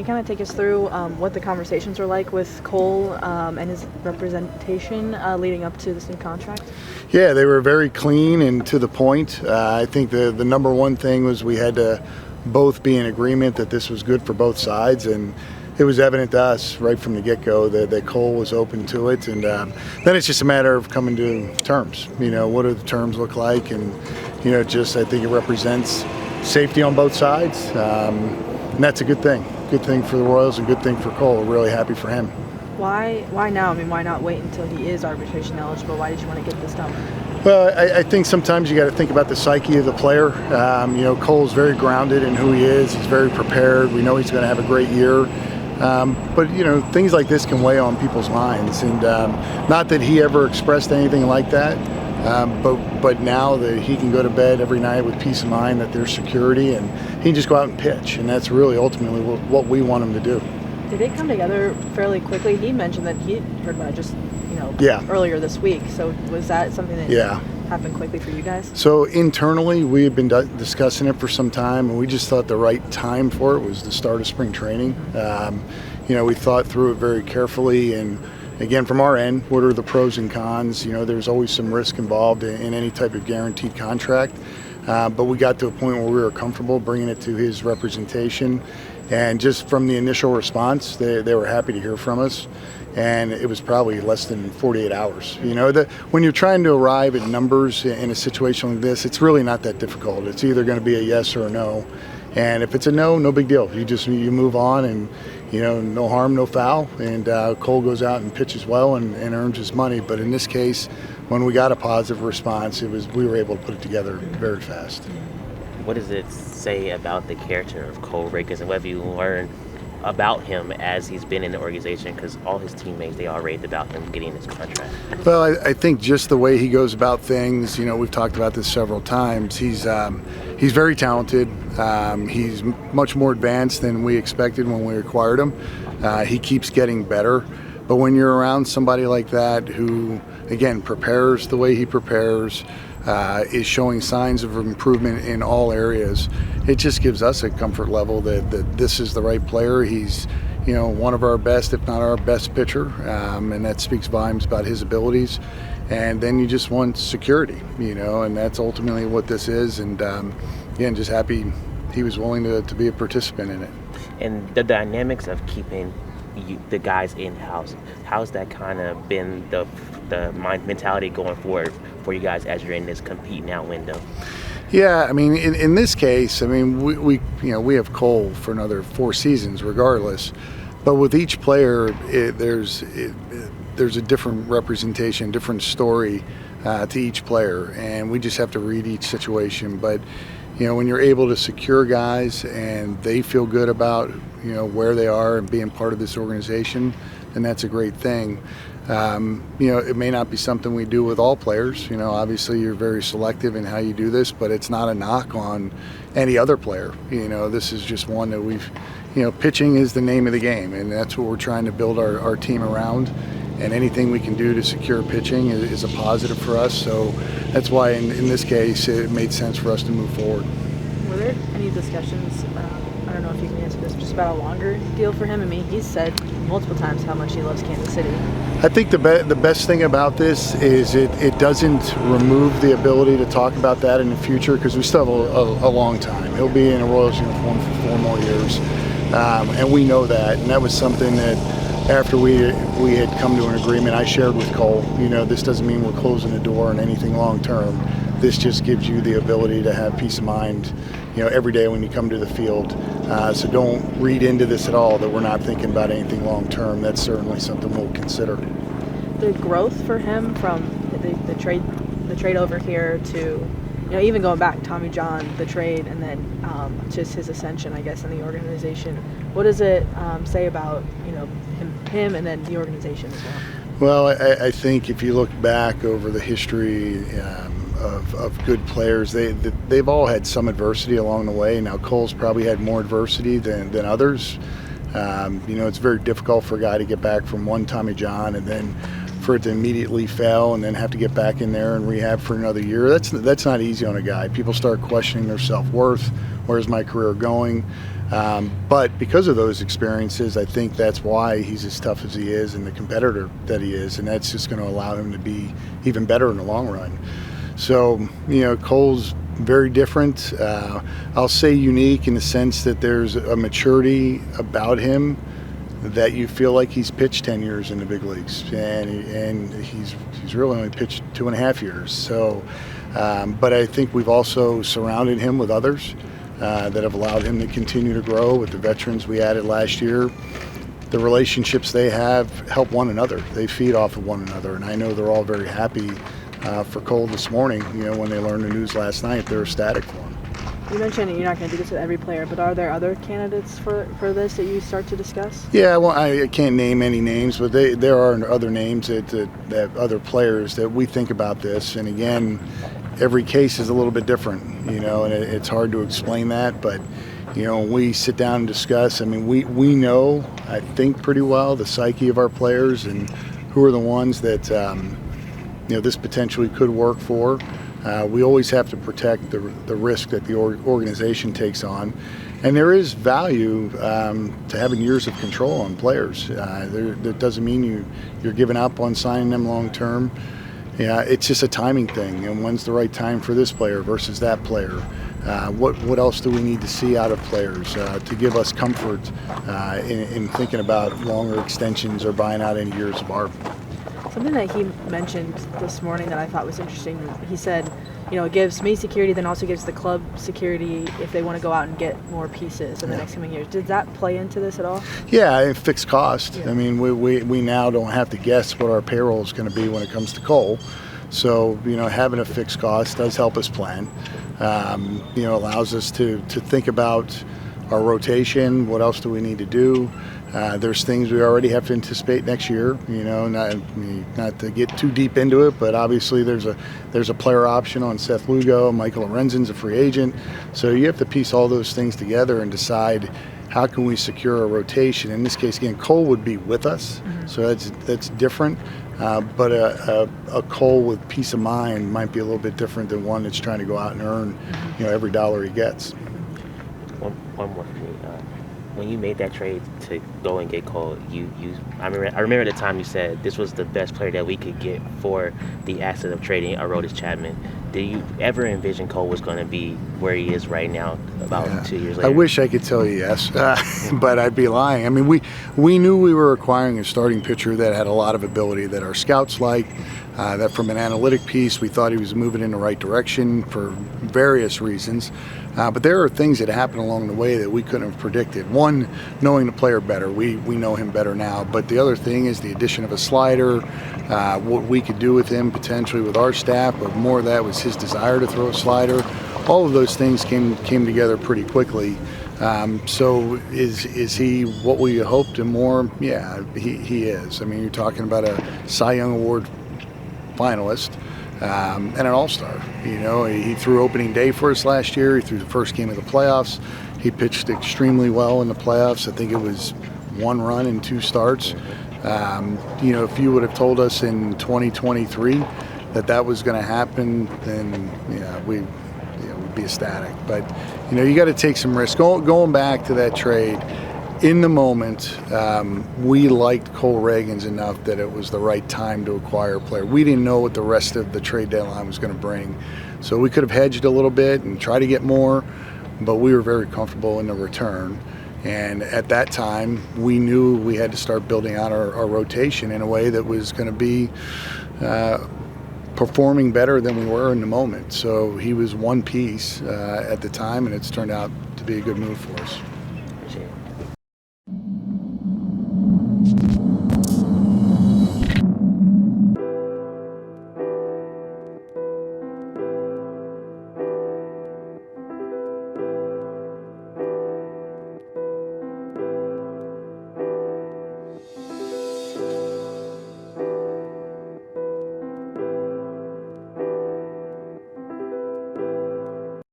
you kind of take us through what the conversations were like with Cole and his representation leading up to this new contract? Yeah, they were very clean and to the point. I think the number one thing was we had to both be in agreement that this was good for both sides, and it was evident to us right from the get-go that Cole was open to it, and then it's just a matter of coming to terms. What do the terms look like? And just I think it represents safety on both sides, and that's a good thing. Good thing for the Royals and good thing for Cole. We're really happy for him. Why now? I mean, why not wait until he is arbitration eligible? Why did you want to get this done? Well, I think sometimes you got to think about the psyche of the player. Cole's very grounded in who he is. He's very prepared. We know he's going to have a great year. But things like this can weigh on people's minds, and not that he ever expressed anything like that, but now that he can go to bed every night with peace of mind that there's security, and he can just go out and pitch, and that's really ultimately what we want him to do. Did it come together fairly quickly? He mentioned that he heard about it just earlier this week. So was that something that happened quickly for you guys? So internally, we had been discussing it for some time, and we just thought the right time for it was the start of spring training. We thought through it very carefully, and again, from our end, what are the pros and cons? There's always some risk involved in any type of guaranteed contract, but we got to a point where we were comfortable bringing it to his representation, and just from the initial response, they were happy to hear from us. And it was probably less than 48 hours. When you're trying to arrive at numbers in a situation like this, it's really not that difficult. It's either going to be a yes or a no. And if it's a no, no big deal. You move on, and no harm, no foul. And Cole goes out and pitches well and earns his money. But in this case, when we got a positive response, we were able to put it together very fast. What does it say about the character of Cole Ragans, and what have you learned about him as he's been in the organization? Because all his teammates, they all raved about him getting this contract. Well, I think just the way he goes about things, we've talked about this several times. He's very talented. He's much more advanced than we expected when we acquired him. He keeps getting better. But when you're around somebody like that who, again, prepares the way he prepares, is showing signs of improvement in all areas, it just gives us a comfort level that this is the right player. He's one of our best, if not our best pitcher, and that speaks volumes about his abilities. And then you just want security, and that's ultimately what this is. And again, just happy he was willing to be a participant in it. And the dynamics of keeping the guys in-house, how's that kind of been the mentality going forward for you guys as you're in this compete now window? Yeah, I mean, in this case, I mean, we have Cole for another 4 seasons regardless, but with each player, there's a different representation, different story to each player, and we just have to read each situation. But when you're able to secure guys and they feel good about where they are and being part of this organization, then that's a great thing. It may not be something we do with all players. Obviously you're very selective in how you do this, but it's not a knock on any other player. This is just one that we've, pitching is the name of the game, and that's what we're trying to build our team around. And anything we can do to secure pitching is a positive for us. So that's why in this case it made sense for us to move forward. Were there any discussions, I don't know if you can answer this, just about a longer deal for him? I mean, he's said multiple times how much he loves Kansas City. I think the best thing about this is it doesn't remove the ability to talk about that in the future, because we still have a long time. He'll be in a Royals uniform for 4 more years, and we know that. And that was something that after we had come to an agreement, I shared with Cole. This doesn't mean we're closing the door on anything long term. This just gives you the ability to have peace of mind, every day when you come to the field. So don't read into this at all that we're not thinking about anything long term. That's certainly something we'll consider. The growth for him from the trade over here to, even going back, Tommy John, the trade, and then just his ascension, I guess, in the organization. What does it say about him and then the organization as well? Well, I think if you look back over the history of good players, they've all had some adversity along the way. Now Cole's probably had more adversity than others. It's very difficult for a guy to get back from one Tommy John and then for it to immediately fail and then have to get back in there and rehab for another year, that's not easy on a guy. People start questioning their self-worth. Where's my career going? But because of those experiences, I think that's why he's as tough as he is and the competitor that he is, and that's just going to allow him to be even better in the long run. So, Cole's very different. I'll say unique in the sense that there's a maturity about him that you feel like he's pitched 10 years in the big leagues, and he's really only pitched 2.5 years. So, but I think we've also surrounded him with others that have allowed him to continue to grow. With the veterans we added last year, the relationships they have help one another. They feed off of one another, and I know they're all very happy for Cole this morning. When they learned the news last night, they're ecstatic for him. You mentioned you're not going to do this with every player, but are there other candidates for this that you start to discuss? Yeah, well, I can't name any names, but there are other names that other players that we think about this. And again, every case is a little bit different, and it's hard to explain that. But, when we sit down and discuss, we know, I think, pretty well the psyche of our players and who are the ones that, this potentially could work for. We always have to protect the risk that the organization takes on. And there is value to having years of control on players. That doesn't mean you're giving up on signing them long term. Yeah, it's just a timing thing. And when's the right time for this player versus that player? What else do we need to see out of players to give us comfort in thinking about longer extensions or buying out any years of ARB? Something that he mentioned this morning that I thought was interesting, he said, it gives me security, then also gives the club security if they want to go out and get more pieces in the next coming years. Did that play into this at all? Yeah, fixed cost. Yeah. We now don't have to guess what our payroll is going to be when it comes to Cole. So, having a fixed cost does help us plan. Allows us to think about our rotation. What else do we need to do? There's things we already have to anticipate next year. Not to get too deep into it, but obviously there's a player option on Seth Lugo. Michael Lorenzen's a free agent, so you have to piece all those things together and decide how can we secure a rotation. In this case, again, Cole would be with us, so that's different. But a Cole with peace of mind might be a little bit different than one that's trying to go out and earn, every dollar he gets. One more for me. When you made that trade to go and get Cole, I remember the time you said this was the best player that we could get for the asset of trading Aroldis Chapman. Did you ever envision Cole was going to be where he is right now, about 2 years later? I wish I could tell you yes, but I'd be lying. We knew we were acquiring a starting pitcher that had a lot of ability that our scouts liked. That from an analytic piece, we thought he was moving in the right direction for various reasons. But there are things that happened along the way that we couldn't have predicted. One, knowing the player better. We know him better now. But the other thing is the addition of a slider, what we could do with him potentially with our staff, but more of that was his desire to throw a slider. All of those things came together pretty quickly. So is he what we hoped and more? Yeah, he is. You're talking about a Cy Young Award finalist and an all-star. He threw opening day for us last year. He threw the first game of the playoffs. He pitched extremely well in the playoffs. I think it was 1 run in 2 starts. If you would have told us in 2023 that was going to happen, then we'd be ecstatic. But you got to take some risks. Going back to that trade, in the moment, we liked Cole Ragans enough that it was the right time to acquire a player. We didn't know what the rest of the trade deadline was going to bring. So we could have hedged a little bit and try to get more, but we were very comfortable in the return. And at that time, we knew we had to start building out our rotation in a way that was going to be performing better than we were in the moment. So he was one piece at the time, and it's turned out to be a good move for us. Appreciate it.